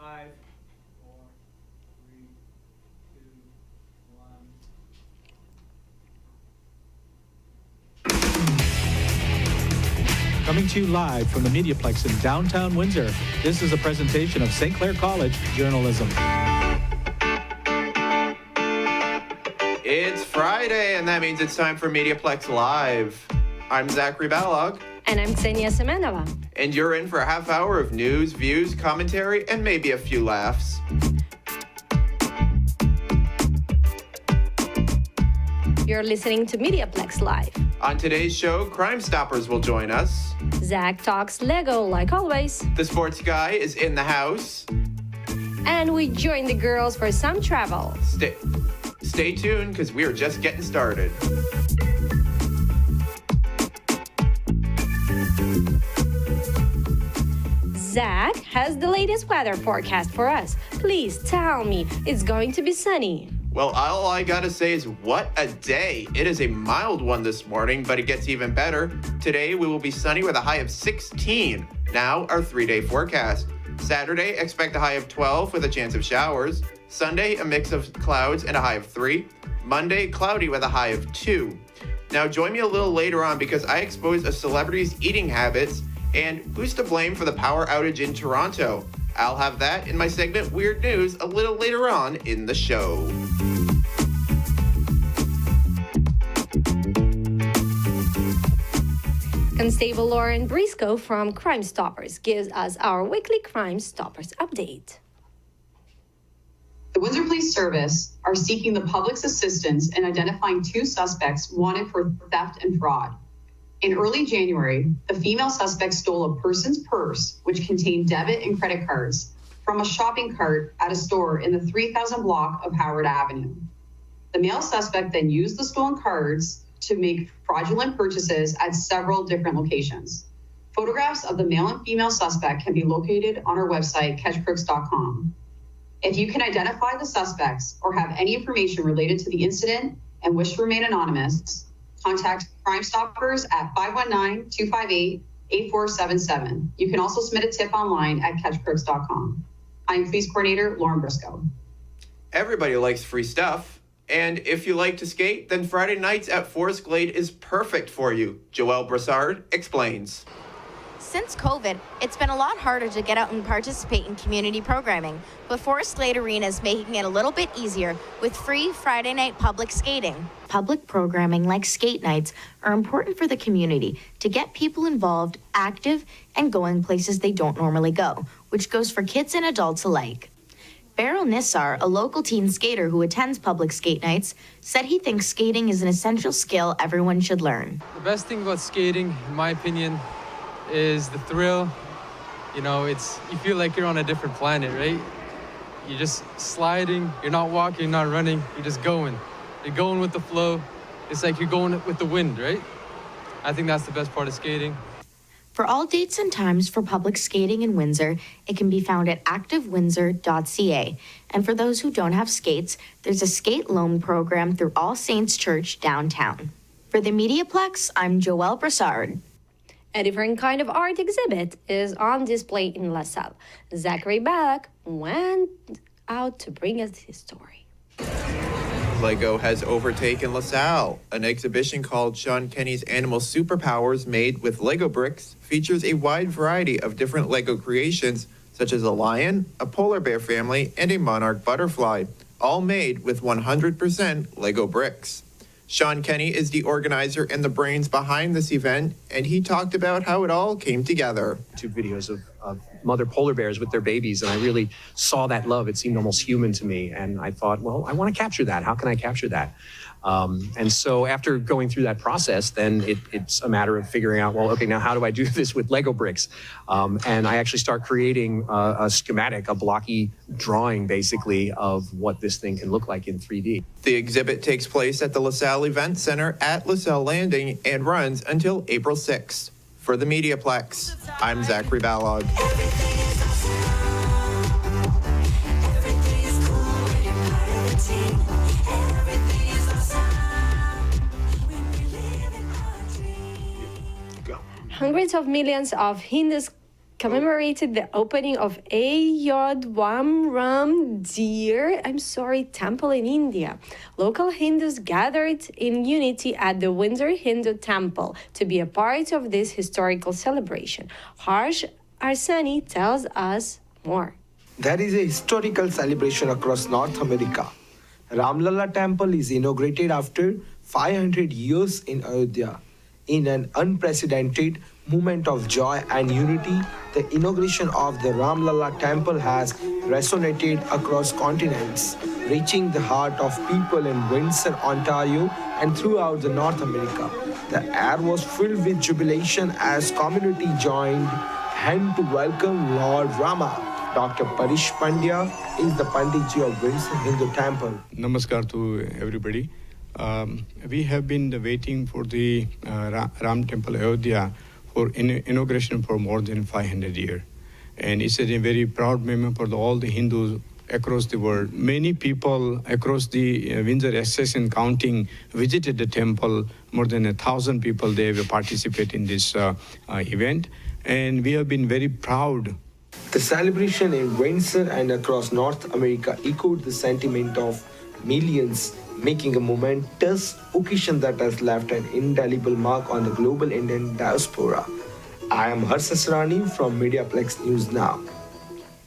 5, 4, 3, 2, 1. Coming to you live from the MediaPlex in downtown Windsor, this is a presentation of St. Clair College Journalism. It's Friday, and that means it's time for MediaPlex Live. I'm Zachary Balog. And I'm Ksenia Semenova. And you're in for a half hour of news, views, commentary, and maybe a few laughs. You're listening to MediaPlex Live. On today's show, Crime Stoppers will join us. Zach talks Lego like always. The sports guy is in the house. And we join the girls for some travel. Stay tuned, because we are just getting started. Zach has the latest weather forecast for us. Please tell me it's going to be sunny. Well, all I gotta say is what a day. It is a mild one this morning, but it gets even better. Today, we will be sunny with a high of 16. Now, our 3-day forecast. Saturday, expect a high of 12 with a chance of showers. Sunday, a mix of clouds and a high of 3. Monday, cloudy with a high of 2. Now, join me a little later on because I expose a celebrity's eating habits and who's to blame for the power outage in Toronto. I'll have that in my segment Weird News a little later on in the show. Constable Lauren Briscoe from Crime Stoppers gives us our weekly Crime Stoppers update. The Windsor Police Service are seeking the public's assistance in identifying 2 suspects wanted for theft and fraud. In early January, the female suspect stole a person's purse, which contained debit and credit cards, from a shopping cart at a store in the 3000 block of Howard Avenue. The male suspect then used the stolen cards to make fraudulent purchases at several different locations. Photographs of the male and female suspect can be located on our website, catchcrooks.com. If you can identify the suspects or have any information related to the incident and wish to remain anonymous, contact Crime Stoppers at 519-258-8477. You can also submit a tip online at catchcrooks.com. I'm Police Coordinator Lauren Briscoe. Everybody likes free stuff. And if you like to skate, then Friday nights at Forest Glade is perfect for you. Joelle Brassard explains. Since COVID, it's been a lot harder to get out and participate in community programming, but Forest Glade Arena is making it a little bit easier with free Friday night public skating. Public programming like skate nights are important for the community to get people involved, active, and going places they don't normally go, which goes for kids and adults alike. Beryl Nissar, a local teen skater who attends public skate nights, said he thinks skating is an essential skill everyone should learn. The best thing about skating, in my opinion, is the thrill. You know, you feel like you're on a different planet, right? You're just sliding, you're not walking, you're not running, you're just going. You're going with the flow. It's like you're going with the wind, right? I think that's the best part of skating. For all dates and times for public skating in Windsor, it can be found at activewindsor.ca. And for those who don't have skates, there's a skate loan program through All Saints Church downtown. For the MediaPlex, I'm Joelle Brassard. A different kind of art exhibit is on display in LaSalle. Zachary Ballack went out to bring us his story. Lego has overtaken LaSalle. An exhibition called Sean Kenny's Animal Superpowers made with Lego bricks features a wide variety of different Lego creations, such as a lion, a polar bear family, and a monarch butterfly, all made with 100% Lego bricks. Sean Kenny is the organizer and the brains behind this event, and he talked about how it all came together. 2 videos of mother polar bears with their babies, and I really saw that love. It seemed almost human to me, and I thought, well, I want to capture that. How can I capture that? And so after going through that process, then it's a matter of figuring out, well, okay, now how do I do this with Lego bricks? And I actually start creating a schematic, a blocky drawing, basically, of what this thing can look like in 3D. The exhibit takes place at the LaSalle Event Center at LaSalle Landing and runs until April 6th. For the MediaPlex, I'm Zachary Balog. Hundreds of millions of Hindus commemorated the opening of Ayodhyaram Temple in India. Local Hindus gathered in unity at the Windsor Hindu Temple to be a part of this historical celebration. Harsh Arsani tells us more. There is a historical celebration across North America. Ramlala Temple is inaugurated after 500 years in Ayodhya. In an unprecedented moment of joy and unity, the inauguration of the Ramlala Temple has resonated across continents, reaching the heart of people in Windsor, Ontario, and throughout the North America. The air was filled with jubilation as community joined hand to welcome Lord Rama. Dr. Parish Pandya is the Panditji of Windsor Hindu Temple. Namaskar to everybody. We have been waiting for the Ram Temple Ayodhya for inauguration for more than 500 years. And it's a very proud moment for all the Hindus across the world. Many people across the Windsor Essex and counting visited the temple. More than 1,000 people, they have participated in this event. And we have been very proud. The celebration in Windsor and across North America echoed the sentiment of millions, making a momentous occasion that has left an indelible mark on the global Indian diaspora. I am Harsh Asrani from MediaPlex News Now.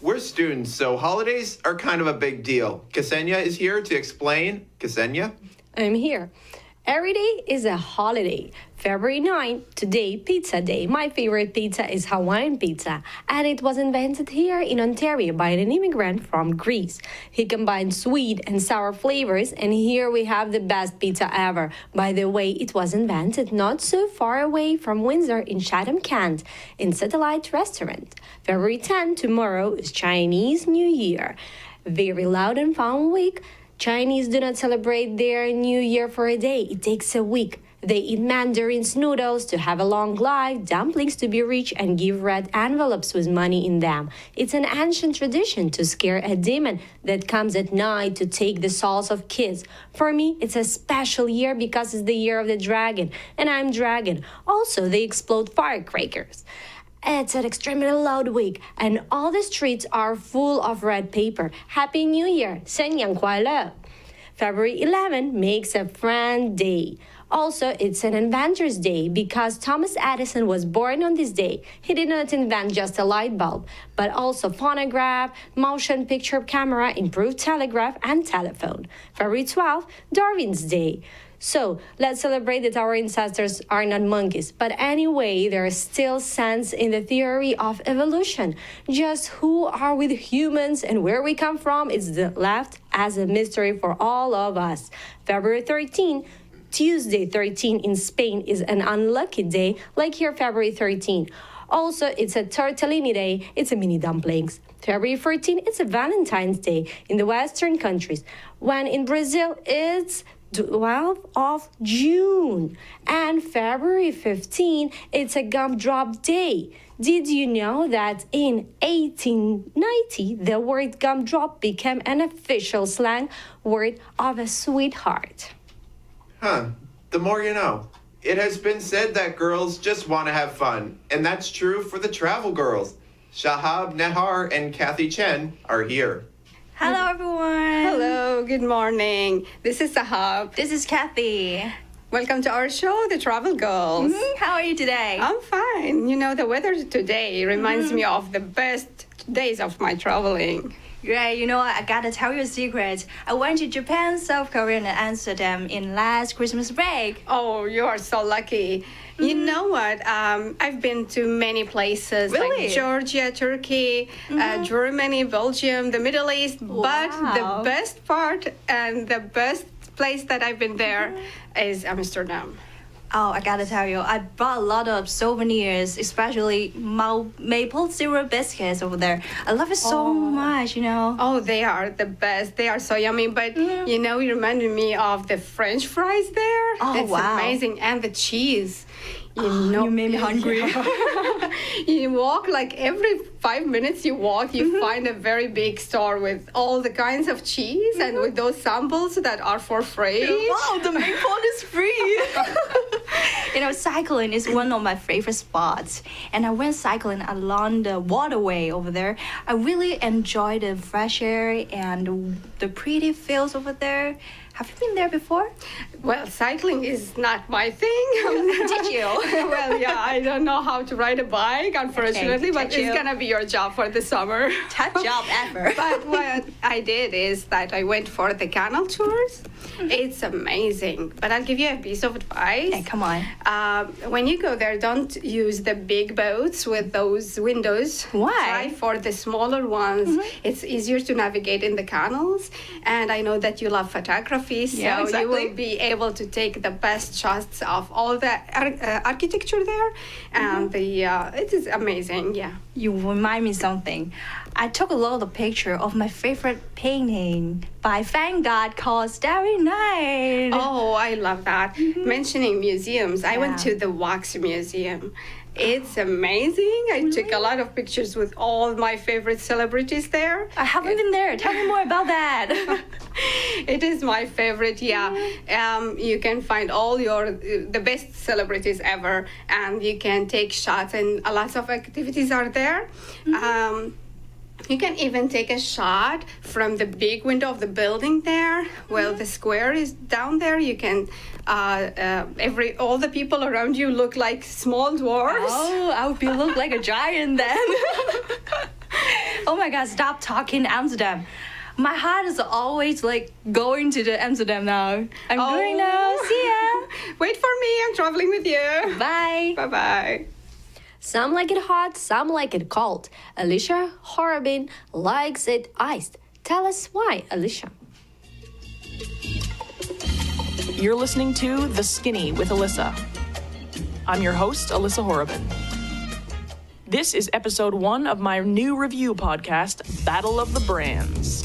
We're students, so holidays are kind of a big deal. Ksenia is here to explain. Ksenia? I'm here. Every day is a holiday. February 9, today, Pizza Day. My favorite pizza is Hawaiian pizza, and it was invented here in Ontario by an immigrant from Greece. He combined sweet and sour flavors, and here we have the best pizza ever. By the way, it was invented not so far away from Windsor in Chatham, Kent, in Satellite Restaurant. February 10, tomorrow, is Chinese New Year. Very loud and fun week. Chinese do not celebrate their New Year for a day. It takes a week. They eat mandarins, noodles to have a long life, dumplings to be rich, and give red envelopes with money in them. It's an ancient tradition to scare a demon that comes at night to take the souls of kids. For me, it's a special year because it's the year of the dragon, and I'm dragon. Also, they explode firecrackers. It's an extremely loud week, and all the streets are full of red paper. Happy New Year! 新年快乐! February 11 makes a friend day. Also, it's an inventor's day because Thomas Edison was born on this day. He did not invent just a light bulb, but also phonograph, motion picture camera, improved telegraph, and telephone. February 12, Darwin's Day. So, let's celebrate that our ancestors are not monkeys. But anyway, there is still sense in the theory of evolution. Just who are we humans and where we come from is left as a mystery for all of us. February 13, Tuesday 13 in Spain is an unlucky day, like here February 13. Also, it's a tortellini day. It's a mini dumplings. February 14, it's a Valentine's Day in the Western countries. When in Brazil, it's 12th of June. And February 15, it's a gumdrop day. Did you know that in 1890, the word gumdrop became an official slang word of a sweetheart? The more you know. It has been said that girls just want to have fun, and that's true for the travel girls. Shahab Nehar and Kathy Chen are here. Hello, everyone. Hello, good morning. This is Sahab. This is Kathy. Welcome to our show, The Travel Girls. How are you today? I'm fine. You know, the weather today reminds me of the best days of my traveling. Great. You know what? I gotta tell you a secret. I went to Japan, South Korea, and Amsterdam in last Christmas break. Oh, you are so lucky. You know what? I've been to many places Really? like Georgia, Turkey, Germany, Belgium, the Middle East. But the best part and the best place that I've been there is Amsterdam. Oh, I gotta tell you, I bought a lot of souvenirs, especially maple syrup biscuits over there. I love it so much, you know. Oh, they are the best. They are so yummy. But, you know, it reminded me of the French fries there. Oh, it's wow. amazing. And the cheese. You made me hungry. You walk like every 5 minutes you walk, you find a very big store with all the kinds of cheese and with those samples that are for free. Wow, the main part is free. Cycling is one of my favorite spots. And I went cycling along the waterway over there. I really enjoyed the fresh air and the pretty fields over there. Have you been there before? Well, cycling is not my thing. Did you? Well, yeah, I don't know how to ride a bike, unfortunately, Okay, but did it's you? going to be your job for the summer. Top job ever. But what I did is that I went for the canal tours. It's amazing. But I'll give you a piece of advice. Hey, come on. When you go there, don't use the big boats with those windows. Why? Try for the smaller ones. It's easier to navigate in the canals. And I know that you love photography, so Yeah, exactly. you will be able to take the best shots of all the architecture there. And it is amazing, yeah. You remind me something. I took a lot of picture of my favorite painting by Van Gogh called Starry Night. Oh, I love that. Mentioning museums, I went Yeah. to the Wax Museum. It's amazing. I took a lot of pictures with all my favorite celebrities there. I haven't been there. Tell me more about that. It is my favorite, yeah. You can find all the best celebrities ever, and you can take shots, and a lot of activities are there. You can even take a shot from the big window of the building there. Well, the square is down there. You can all the people around you look like small dwarfs. Oh, I would look like a giant then. Oh my God, stop talking Amsterdam. My heart is always like going to the Amsterdam now. I'm going now. See ya. Wait for me. I'm traveling with you. Bye. Bye-bye. Some like it hot, some like it cold. Alicia Horobin likes it iced. Tell us why, Alicia. You're listening to The Skinny with Alyssa. I'm your host, Alyssa Horobin. This is episode 1 of my new review podcast, Battle of the Brands.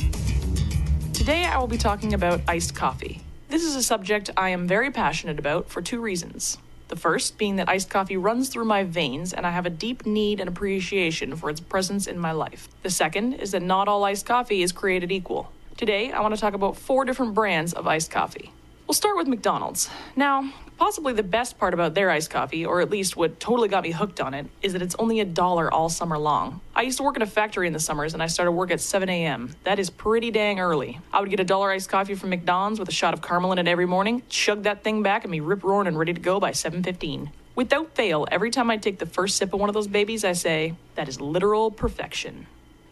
Today I will be talking about iced coffee. This is a subject I am very passionate about for 2 reasons. The first being that iced coffee runs through my veins and I have a deep need and appreciation for its presence in my life. The second is that not all iced coffee is created equal. Today, I want to talk about 4 different brands of iced coffee. We'll start with McDonald's. Now, possibly the best part about their iced coffee, or at least what totally got me hooked on it, is that it's only $1 all summer long. I used to work in a factory in the summers and I started work at 7 a.m. That is pretty dang early. I would get $1 iced coffee from McDonald's with a shot of caramel in it every morning, chug that thing back and be rip-roaring and ready to go by 7:15. Without fail, every time I take the first sip of one of those babies, I say, that is literal perfection.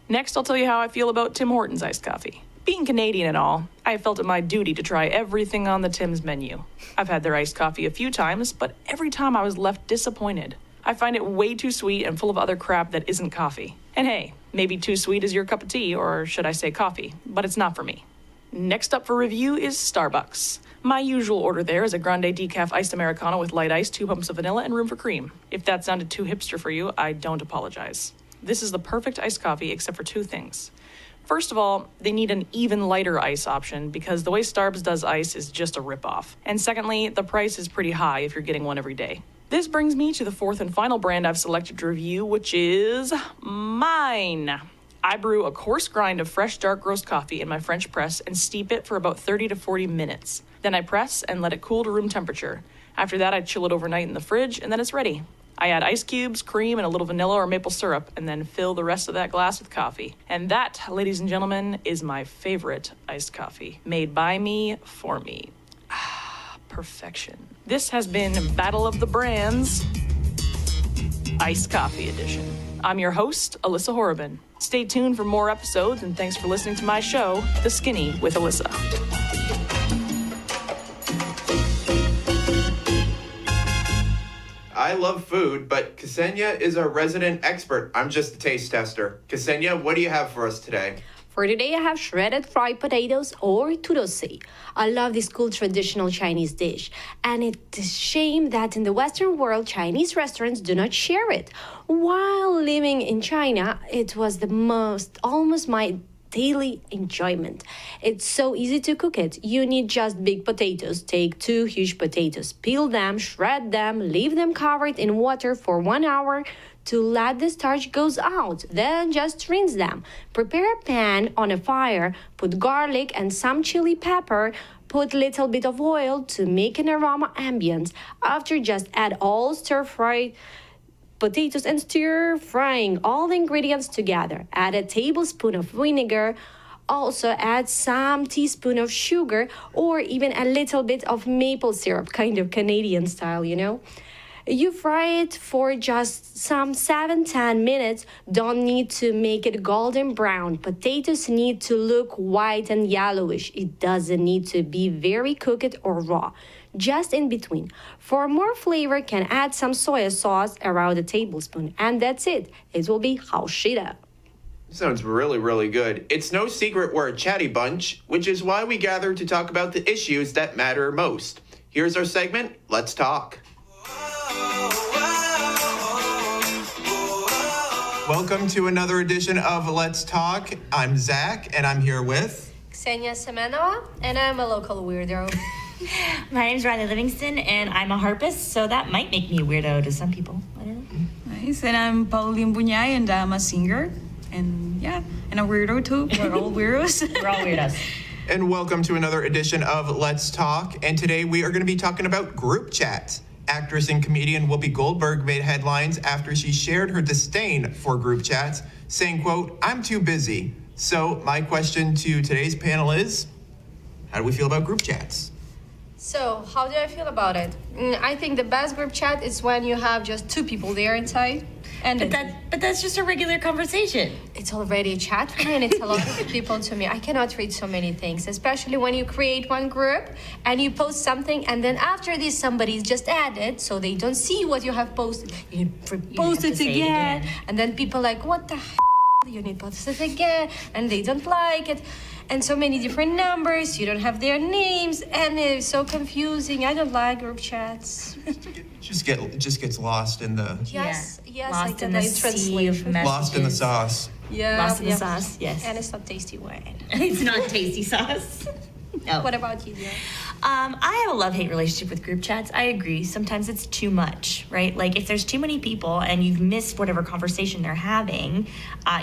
Next, I'll tell you how I feel about Tim Hortons iced coffee. Being Canadian and all, I have felt it my duty to try everything on the Tim's menu. I've had their iced coffee a few times, but every time I was left disappointed. I find it way too sweet and full of other crap that isn't coffee. And hey, maybe too sweet is your cup of tea, or should I say coffee, but it's not for me. Next up for review is Starbucks. My usual order there is a grande decaf iced Americano with light ice, 2 pumps of vanilla, and room for cream. If that sounded too hipster for you, I don't apologize. This is the perfect iced coffee except for 2 things. First of all, they need an even lighter ice option because the way Starbucks does ice is just a ripoff. And secondly, the price is pretty high if you're getting one every day. This brings me to the 4th and final brand I've selected to review, which is mine. I brew a coarse grind of fresh dark roast coffee in my French press and steep it for about 30 to 40 minutes. Then I press and let it cool to room temperature. After that, I chill it overnight in the fridge and then it's ready. I add ice cubes, cream, and a little vanilla or maple syrup, and then fill the rest of that glass with coffee. And that, ladies and gentlemen, is my favorite iced coffee. Made by me, for me. Ah, perfection. This has been Battle of the Brands, Iced Coffee Edition. I'm your host, Alyssa Horobin. Stay tuned for more episodes, and thanks for listening to my show, The Skinny with Alyssa. I love food, but Ksenia is our resident expert. I'm just a taste tester. Ksenia, what do you have for us today? For today, I have shredded fried potatoes or tudose. I love this cool traditional Chinese dish, and it's a shame that in the Western world, Chinese restaurants do not share it. While living in China, it was almost my daily enjoyment. It's so easy to cook it. You need just big potatoes. Take 2 huge potatoes, peel them, shred them, leave them covered in water for 1 hour to let the starch goes out. Then just rinse them. Prepare a pan on a fire, put garlic and some chili pepper, Put little bit of oil to make an aroma ambience. After, just add all stir-fried potatoes and stir frying all the ingredients together. Add a tablespoon of vinegar. Also add some teaspoon of sugar or even a little bit of maple syrup, kind of Canadian style, you know. You fry it for just some 7-10 minutes. Don't need to make it golden brown. Potatoes need to look white and yellowish. It doesn't need to be very cooked or raw. Just in between. For more flavor, can add some soy sauce around a tablespoon. And that's it. It will be 好吃的. Sounds really, really good. It's no secret we're a chatty bunch, which is why we gather to talk about the issues that matter most. Here's our segment, Let's Talk. Welcome to another edition of Let's Talk. I'm Zach, and I'm here with... Ksenia Semenova, and I'm a local weirdo. My name's Riley Livingston, and I'm a harpist, so that might make me a weirdo to some people. I don't know. Nice, and I'm Pauline Bunyai, and I'm a singer. And yeah, and a weirdo too. We're all weirdos. We're all weirdos. And welcome to another edition of Let's Talk. And today we are going to be talking about group chats. Actress and comedian Whoopi Goldberg made headlines after she shared her disdain for group chats, saying, quote, "I'm too busy." So my question to today's panel is, how do we feel about group chats? So, how do I feel about it? I think the best group chat is when you have just 2 people there inside. But that's just a regular conversation. It's already a chat for me, and it's a lot of people to me. I cannot read so many things, especially when you create one group and you post something, and then after this somebody's just added, so they don't see what you have posted. You post it again, and then people like, what the you need to post it again, and they don't like it. And so many different numbers, you don't have their names, and it's so confusing. I don't like group chats. Just gets lost in the... Yes, lost in the sea of messages. Lost in the sauce. Yeah, lost in the sauce, yes. And it's not tasty wine. It's not tasty sauce. No. What about you, dear? I have a love-hate relationship with group chats. I agree. Sometimes it's too much, right? Like, if there's too many people and you've missed whatever conversation they're having,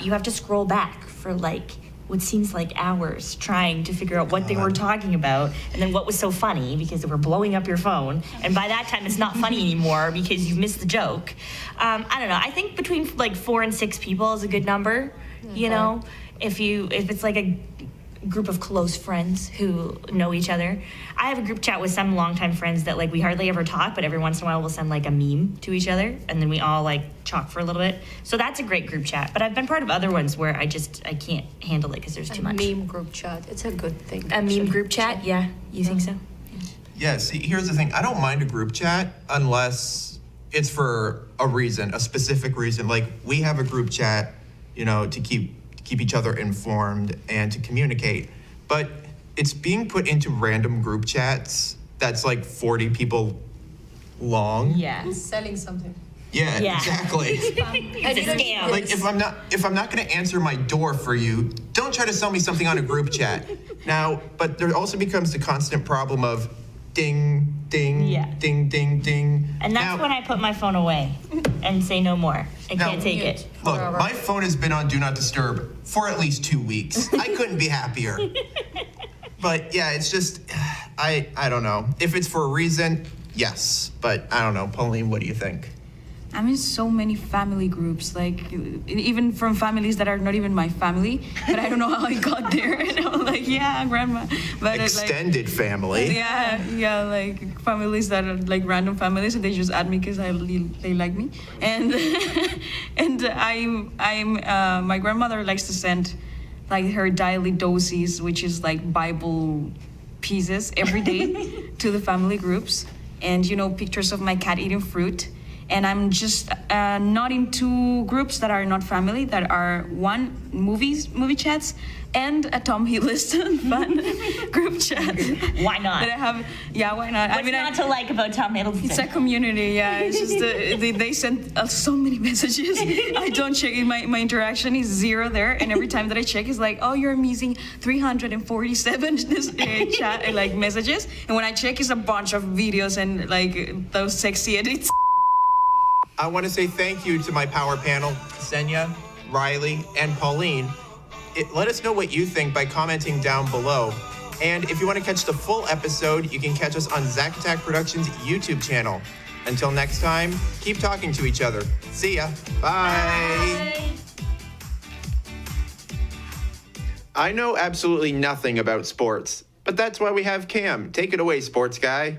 you have to scroll back for, like, what seems like hours trying to figure out what they were talking about and then what was so funny because they were blowing up your phone. And by that time, it's not funny anymore because you've missed the joke. I don't know. I think between, like, 4 and 6 people is a good number, you know? If it's like a group of close friends who know each other. I have a group chat with some longtime friends that, like, we hardly ever talk, but every once in a while we'll send, like, a meme to each other, and then we all, like, talk for a little bit. So that's a great group chat. But I've been part of other ones where I can't handle it because there's too much. A meme group chat. It's a good thing. A meme group chat? Yeah. You think so? Yeah, see, here's the thing. I don't mind a group chat unless it's for a reason, a specific reason. Like, we have a group chat, you know, to keep each other informed and to communicate. But it's being put into random group chats that's like 40 people long. Yeah. Who's selling something? Yeah. Exactly. It's a scam. Like, if I'm not going to answer my door for you, don't try to sell me something on a group chat. Now, but there also becomes the constant problem of ding, ding, ding, ding, ding. And that's when I put my phone away and say no more. I can't take it. Look, my phone has been on Do Not Disturb for at least 2 weeks. I couldn't be happier. But yeah, it's just, I don't know. If it's for a reason, yes. But I don't know. Pauline, what do you think? I'm in so many family groups, like even from families that are not even my family, but I don't know how I got there. And I'm like, yeah, grandma. But extended family. Yeah, like families that are like random families, and they just add me because they like me. And and I'm my grandmother likes to send like her daily doses, which is like Bible pieces every day to the family groups, and you know, pictures of my cat eating fruit. And I'm just not into groups that are not family, that are movie chats, and a Tom Hiddleston fun group chat. Why not? That I have, yeah, why not? What's not to like about Tom Hiddleston? It's a community, yeah. It's just they send so many messages. I don't check it. My interaction is 0 there, and every time that I check, it's like, oh, you're missing 347 chat like messages, and when I check, it's a bunch of videos and like those sexy edits. I want to say thank you to my power panel, Ksenia, Riley, and Pauline. Let us know what you think by commenting down below. And if you want to catch the full episode, you can catch us on Zack Attack Productions' YouTube channel. Until next time, keep talking to each other. See ya. Bye. I know absolutely nothing about sports, but that's why we have Cam. Take it away, sports guy.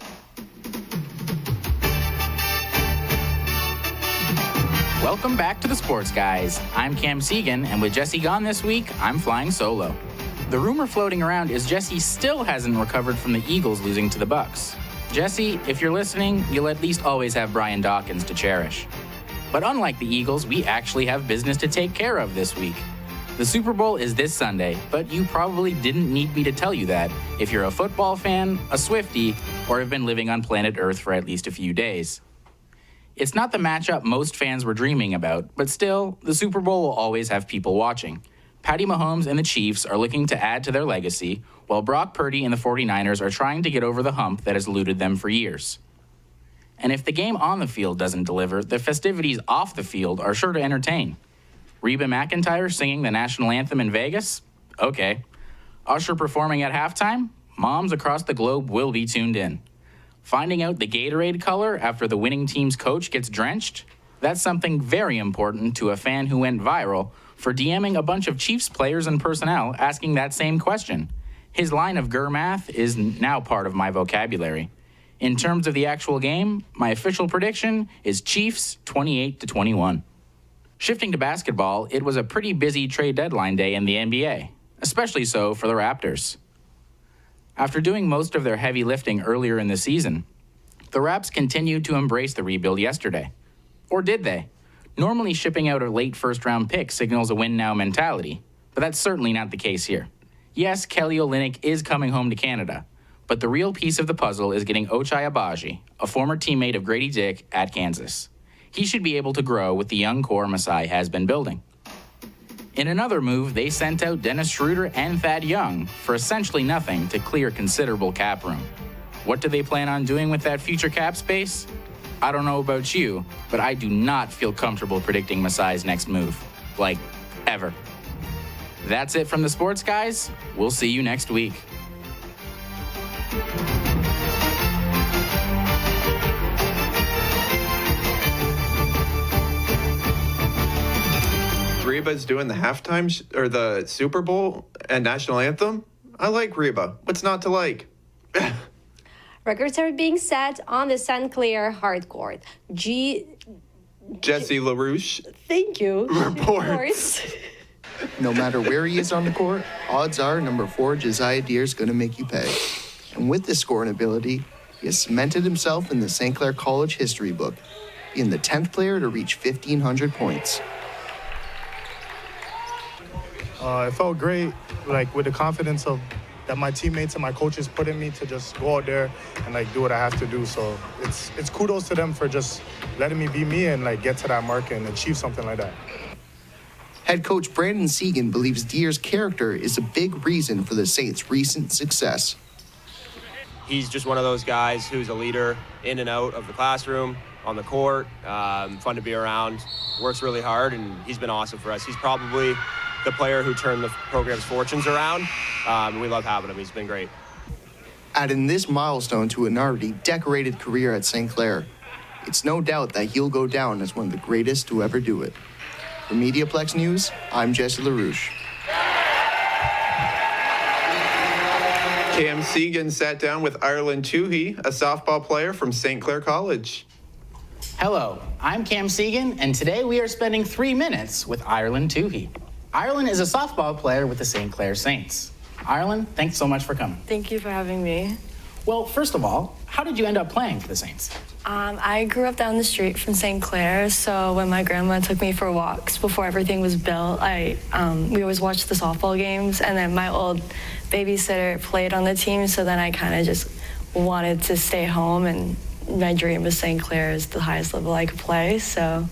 Welcome back to the Sports Guys. I'm Cam Segan, and with Jesse gone this week, I'm flying solo. The rumor floating around is Jesse still hasn't recovered from the Eagles losing to the Bucs. Jesse, if you're listening, you'll at least always have Brian Dawkins to cherish. But unlike the Eagles, we actually have business to take care of this week. The Super Bowl is this Sunday, but you probably didn't need me to tell you that if you're a football fan, a Swiftie, or have been living on planet Earth for at least a few days. It's not the matchup most fans were dreaming about, but still, the Super Bowl will always have people watching. Patty Mahomes and the Chiefs are looking to add to their legacy, while Brock Purdy and the 49ers are trying to get over the hump that has eluded them for years. And if the game on the field doesn't deliver, the festivities off the field are sure to entertain. Reba McEntire singing the national anthem in Vegas? Okay. Usher performing at halftime? Moms across the globe will be tuned in. Finding out the Gatorade color after the winning team's coach gets drenched? That's something very important to a fan who went viral for DMing a bunch of Chiefs players and personnel asking that same question. His line of Gur math is now part of my vocabulary. In terms of the actual game, my official prediction is Chiefs 28-21. Shifting to basketball, it was a pretty busy trade deadline day in the NBA, especially so for the Raptors. After doing most of their heavy lifting earlier in the season, the Raps continued to embrace the rebuild yesterday. Or did they? Normally shipping out a late first-round pick signals a win-now mentality, but that's certainly not the case here. Yes, Kelly Olynyk is coming home to Canada, but the real piece of the puzzle is getting Ochai Agbaji, a former teammate of Grady Dick at Kansas. He should be able to grow with the young core Masai has been building. In another move, they sent out Dennis Schroeder and Thad Young for essentially nothing to clear considerable cap room. What do they plan on doing with that future cap space? I don't know about you, but I do not feel comfortable predicting Masai's next move. Like, ever. That's it from the Sports Guys. We'll see you next week. Reba's doing the halftime or the Super Bowl and national anthem. I like Reba. What's not to like? Records are being set on the St. Clair hard court. Jesse LaRouche. Thank you. Reports. No matter where he is on the court, odds are number 4 Josiah Deere is going to make you pay. And with this scoring ability, he has cemented himself in the St. Clair College history book, being the 10th player to reach 1,500 points. It felt great, like with the confidence that my teammates and my coaches put in me to just go out there and like do what I have to do. So it's kudos to them for just letting me be me and like get to that mark and achieve something like that. Head coach Brandon Segan believes Deere's character is a big reason for the Saints' recent success. He's just one of those guys who's a leader in and out of the classroom, on the court, fun to be around, works really hard, and he's been awesome for us. He's probably the player who turned the program's fortunes around. We love having him. He's been great. Adding this milestone to an already decorated career at St. Clair, it's no doubt that he'll go down as one of the greatest to ever do it. For MediaPlex News, I'm Jesse LaRouche. Cam Segan sat down with Ireland Toohey, a softball player from St. Clair College. Hello, I'm Cam Segan, and today we are spending 3 minutes with Ireland Toohey. Ireland is a softball player with the St. Clair Saints. Ireland, thanks so much for coming. Thank you for having me. Well, first of all, how did you end up playing for the Saints? I grew up down the street from St. Clair, so when my grandma took me for walks before everything was built, we always watched the softball games, and then my old babysitter played on the team, so then I kind of just wanted to stay home, and my dream was St. Clair is the highest level I could play, so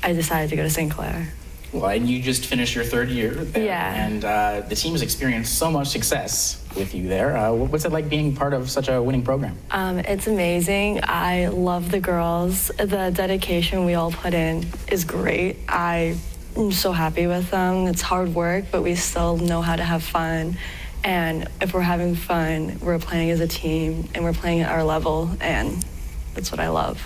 I decided to go to St. Clair. Well, and you just finished your 3rd year there, yeah. And the team has experienced so much success with you there. What's it like being part of such a winning program? It's amazing. I love the girls. The dedication we all put in is great. I'm so happy with them. It's hard work, but we still know how to have fun. And if we're having fun, we're playing as a team and we're playing at our level, and that's what I love.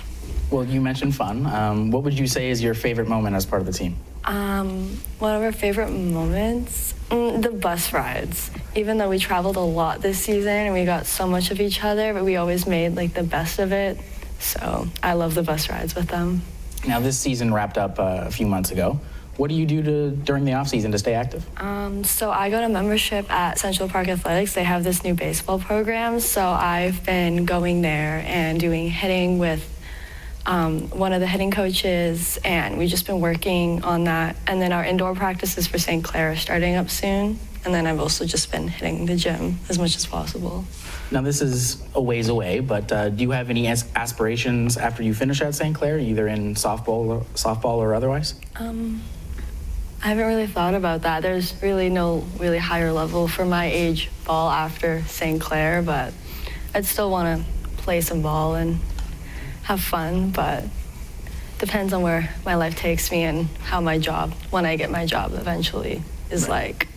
Well, you mentioned fun. What would you say is your favorite moment as part of the team? One of our favorite moments, the bus rides. Even though we traveled a lot this season and we got so much of each other, but we always made like the best of it. So I love the bus rides with them. Now, this season wrapped up a few months ago. What do you do during the off season to stay active? So I got a membership at Central Park Athletics. They have this new baseball program. So I've been going there and doing hitting with one of the hitting coaches, and we've just been working on that. And then our indoor practices for St. Clair are starting up soon. And then I've also just been hitting the gym as much as possible. Now, this is a ways away, but do you have any aspirations after you finish at St. Clair, either in softball or otherwise? I haven't really thought about that. There's really no really higher level for my age ball after St. Clair, but I'd still want to play some ball and have fun, but depends on where my life takes me and how my job, when I get my job eventually, is like.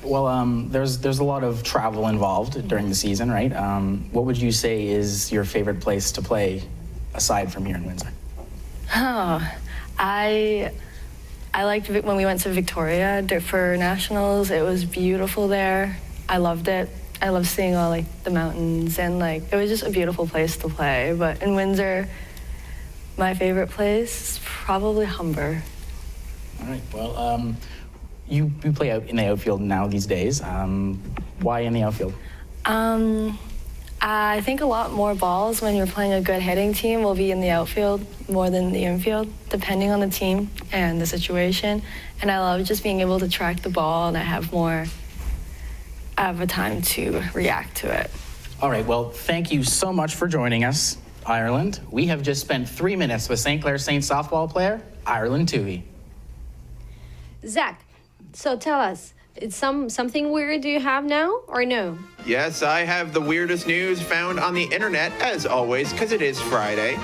Well, there's a lot of travel involved during the season, right? What would you say is your favorite place to play aside from here in Windsor? Oh, I liked when we went to Victoria for nationals. It was beautiful there. I loved it. I love seeing all like the mountains, and like it was just a beautiful place to play. But in Windsor, my favorite place is probably Humber. All right. Well, you play out in the outfield now these days. Why in the outfield? I think a lot more balls when you're playing a good hitting team will be in the outfield more than the infield, depending on the team and the situation. And I love just being able to track the ball, and I have a time to react to it. All right, well, thank you so much for joining us, Ireland. We have just spent 3 minutes with St. Clair Saints softball player, Ireland Toohey. Zach, so tell us, it's something weird do you have now or no? Yes, I have the weirdest news found on the internet, as always, because it is Friday.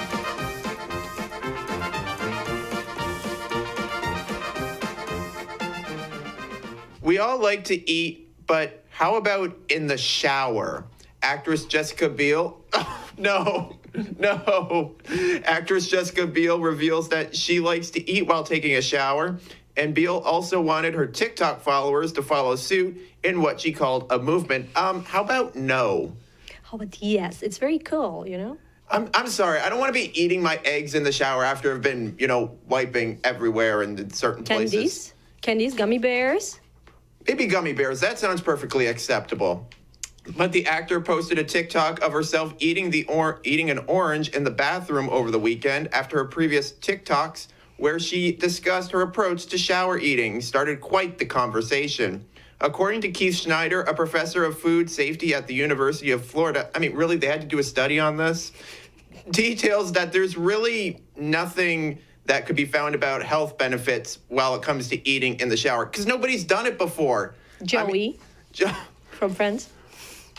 We all like to eat, but how about in the shower? Actress Jessica Biel, no. Actress Jessica Biel reveals that she likes to eat while taking a shower. And Biel also wanted her TikTok followers to follow suit in what she called a movement. How about no? How about yes? It's very cool, you know? I'm sorry. I don't want to be eating my eggs in the shower after I've been, wiping everywhere and in certain places. Candies, gummy bears? Maybe gummy bears. That sounds perfectly acceptable. But the actor posted a TikTok of herself eating an orange in the bathroom over the weekend after her previous TikToks, where she discussed her approach to shower eating, started quite the conversation. According to Keith Schneider, a professor of food safety at the University of Florida, really, they had to do a study on this, details that there's really nothing that could be found about health benefits while it comes to eating in the shower, because nobody's done it before. Joey from Friends.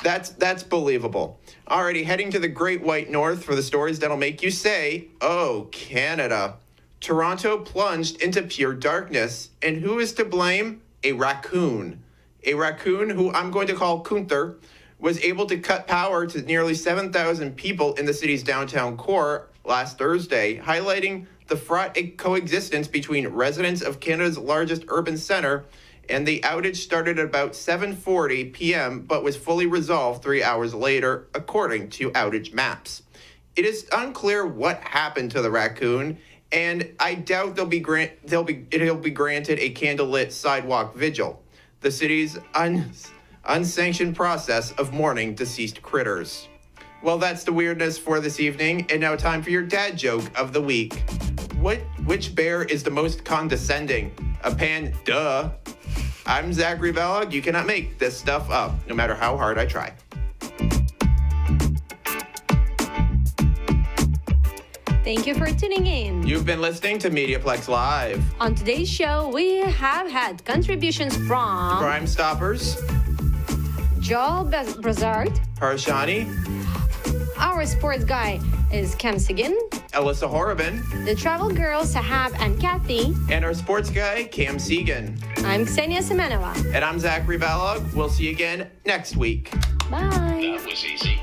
That's believable. Alrighty, heading to the Great White North for the stories that'll make you say, oh, Canada. Toronto plunged into pure darkness. And who is to blame? A raccoon. A raccoon, who I'm going to call Gunther, was able to cut power to nearly 7,000 people in the city's downtown core last Thursday, highlighting the fraught coexistence between residents of Canada's largest urban center. And the outage started at about 7:40 p.m., but was fully resolved 3 hours later, according to outage maps. It is unclear what happened to the raccoon, and I doubt it'll be granted a candlelit sidewalk vigil, the city's unsanctioned process of mourning deceased critters. Well, that's the weirdness for this evening, and now time for your dad joke of the week. Which bear is the most condescending? A pan, duh. I'm Zachary Vallog. You cannot make this stuff up, no matter how hard I try. Thank you for tuning in. You've been listening to MediaPlex Live. On today's show, we have had contributions from Crime Stoppers, Joel Brazard, Parshani. Our sports guy is Cam Sigan. Alyssa Horobin. The travel girls, Sahab and Kathy. And our sports guy, Cam Segan. I'm Ksenia Semenova. And I'm Zachary Balog. We'll see you again next week. Bye. That was easy.